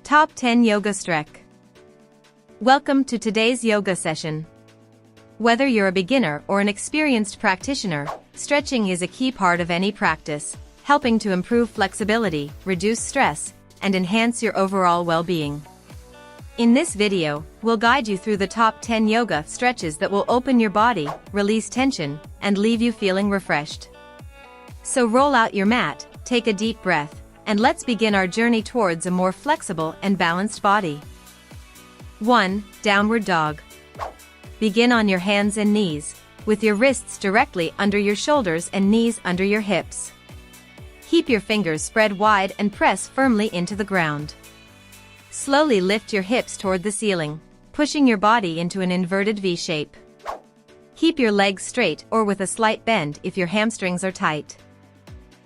Top 10 Yoga Stretch. Welcome to today's yoga session. Whether you're a beginner or an experienced practitioner, stretching is a key part of any practice, helping to improve flexibility, reduce stress, and enhance your overall well-being. In this video, we'll guide you through the top 10 yoga stretches that will open your body, release tension, and leave you feeling refreshed. So roll out your mat, take a deep breath, and let's begin our journey towards a more flexible and balanced body. 1. Downward Dog. Begin on your hands and knees, with your wrists directly under your shoulders and knees under your hips. Keep your fingers spread wide and press firmly into the ground. Slowly lift your hips toward the ceiling, pushing your body into an inverted V shape. Keep your legs straight or with a slight bend if your hamstrings are tight.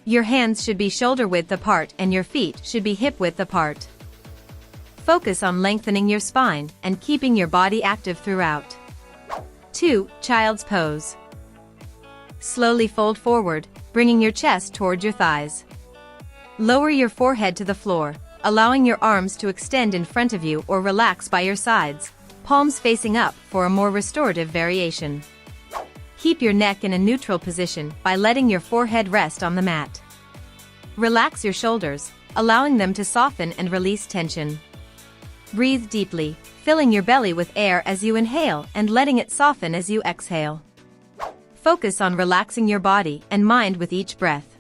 Your hands should be shoulder width apart and your feet should be hip width apart. Focus on lengthening your spine and keeping your body active throughout. 2. Child's Pose. Slowly fold forward, bringing your chest toward your thighs. Lower your forehead to the floor, allowing your arms to extend in front of you or relax by your sides, palms facing up for a more restorative variation. Keep your neck in a neutral position by letting your forehead rest on the mat. Relax your shoulders, allowing them to soften and release tension. Breathe deeply, filling your belly with air as you inhale and letting it soften as you exhale. Focus on relaxing your body and mind with each breath.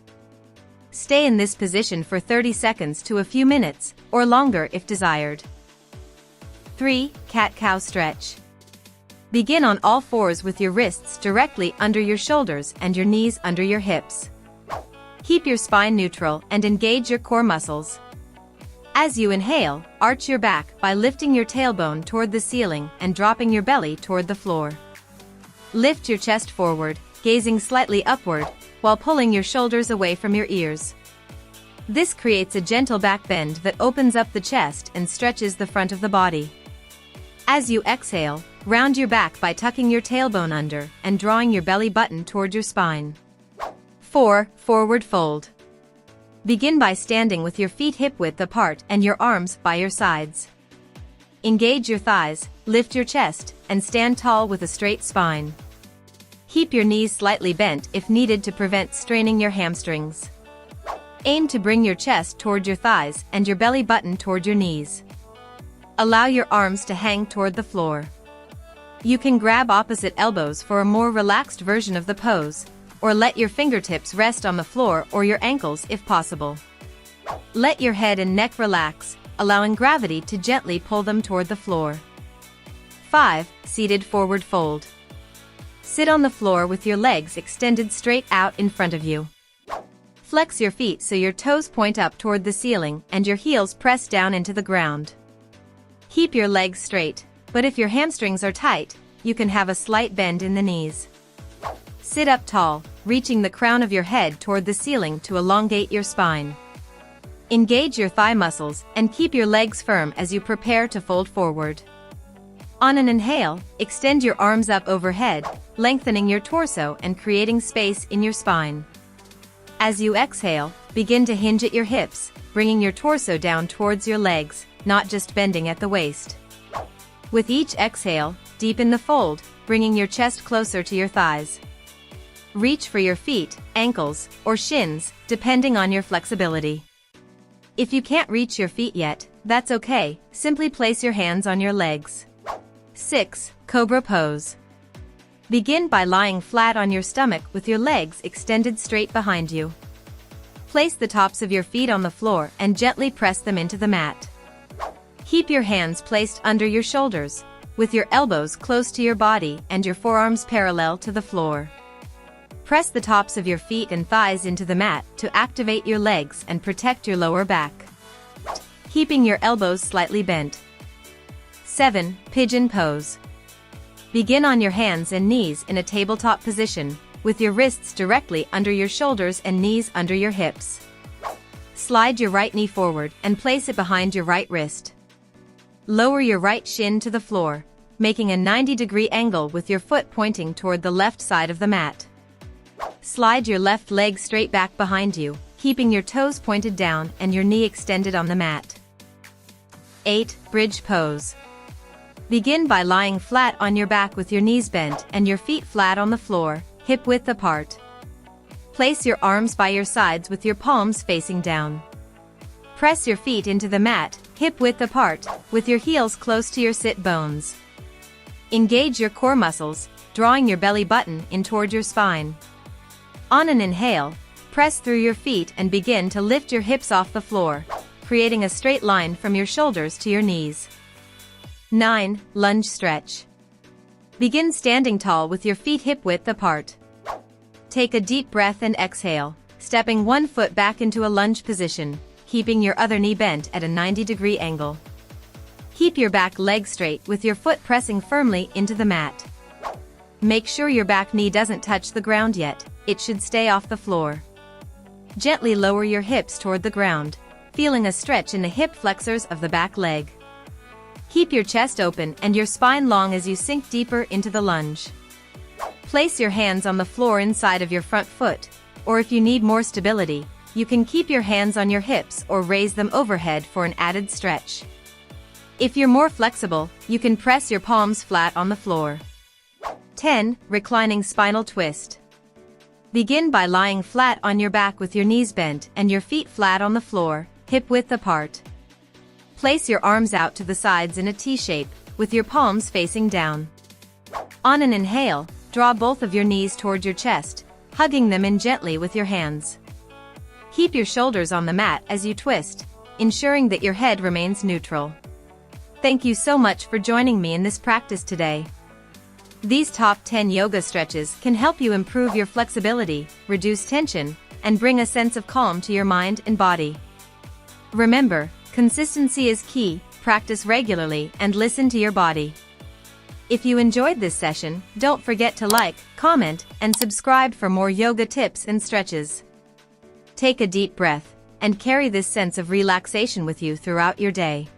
Stay in this position for 30 seconds to a few minutes, or longer if desired. 3. Cat-Cow Stretch. Begin on all fours with your wrists directly under your shoulders and your knees under your hips. Keep your spine neutral and engage your core muscles. As you inhale, arch your back by lifting your tailbone toward the ceiling and dropping your belly toward the floor. Lift your chest forward, gazing slightly upward, while pulling your shoulders away from your ears. This creates a gentle back bend that opens up the chest and stretches the front of the body. As you exhale, round your back by tucking your tailbone under and drawing your belly button toward your spine. 4. Forward Fold. Begin by standing with your feet hip-width apart and your arms by your sides. Engage your thighs, lift your chest, and stand tall with a straight spine. Keep your knees slightly bent if needed to prevent straining your hamstrings. Aim to bring your chest toward your thighs and your belly button toward your knees. Allow your arms to hang toward the floor. You can grab opposite elbows for a more relaxed version of the pose, or let your fingertips rest on the floor or your ankles if possible. Let your head and neck relax, allowing gravity to gently pull them toward the floor. 5. Seated Forward Fold. Sit on the floor with your legs extended straight out in front of you. Flex your feet so your toes point up toward the ceiling and your heels press down into the ground. Keep your legs straight, but if your hamstrings are tight, you can have a slight bend in the knees. Sit up tall, reaching the crown of your head toward the ceiling to elongate your spine. Engage your thigh muscles and keep your legs firm as you prepare to fold forward. On an inhale, extend your arms up overhead, lengthening your torso and creating space in your spine. As you exhale, begin to hinge at your hips, bringing your torso down towards your legs, not just bending at the waist. With each exhale, deepen the fold, bringing your chest closer to your thighs. Reach for your feet, ankles, or shins, depending on your flexibility. If you can't reach your feet yet, that's okay, simply place your hands on your legs. 6. Cobra Pose. Begin by lying flat on your stomach with your legs extended straight behind you. Place the tops of your feet on the floor and gently press them into the mat. Keep your hands placed under your shoulders, with your elbows close to your body and your forearms parallel to the floor. Press the tops of your feet and thighs into the mat to activate your legs and protect your lower back, keeping your elbows slightly bent. 7. Pigeon Pose. Begin on your hands and knees in a tabletop position, with your wrists directly under your shoulders and knees under your hips. Slide your right knee forward and place it behind your right wrist. Lower your right shin to the floor, making a 90-degree angle with your foot pointing toward the left side of the mat. Slide your left leg straight back behind you, keeping your toes pointed down and your knee extended on the mat. 8. Bridge pose. Begin by lying flat on your back with your knees bent and your feet flat on the floor, hip width apart. Place your arms by your sides with your palms facing down. Press your feet into the mat, hip width apart, with your heels close to your sit bones. Engage your core muscles, drawing your belly button in toward your spine. On an inhale, press through your feet and begin to lift your hips off the floor, creating a straight line from your shoulders to your knees. 9. Lunge stretch. Begin standing tall with your feet hip width apart. Take a deep breath and exhale, stepping one foot back into a lunge position, keeping your other knee bent at a 90-degree angle. Keep your back leg straight with your foot pressing firmly into the mat. Make sure your back knee doesn't touch the ground yet, it should stay off the floor. Gently lower your hips toward the ground, feeling a stretch in the hip flexors of the back leg. Keep your chest open and your spine long as you sink deeper into the lunge. Place your hands on the floor inside of your front foot, or if you need more stability, you can keep your hands on your hips or raise them overhead for an added stretch. If you're more flexible, you can press your palms flat on the floor. 10. Reclining spinal twist. Begin by lying flat on your back with your knees bent and your feet flat on the floor, hip width apart. Place your arms out to the sides in a T shape, with your palms facing down. On an inhale, draw both of your knees toward your chest, hugging them in gently with your hands. Keep your shoulders on the mat as you twist, ensuring that your head remains neutral. Thank you so much for joining me in this practice today. These top 10 yoga stretches can help you improve your flexibility, reduce tension, and bring a sense of calm to your mind and body. Remember, consistency is key, practice regularly and listen to your body. If you enjoyed this session, don't forget to like, comment, and subscribe for more yoga tips and stretches. Take a deep breath, and carry this sense of relaxation with you throughout your day.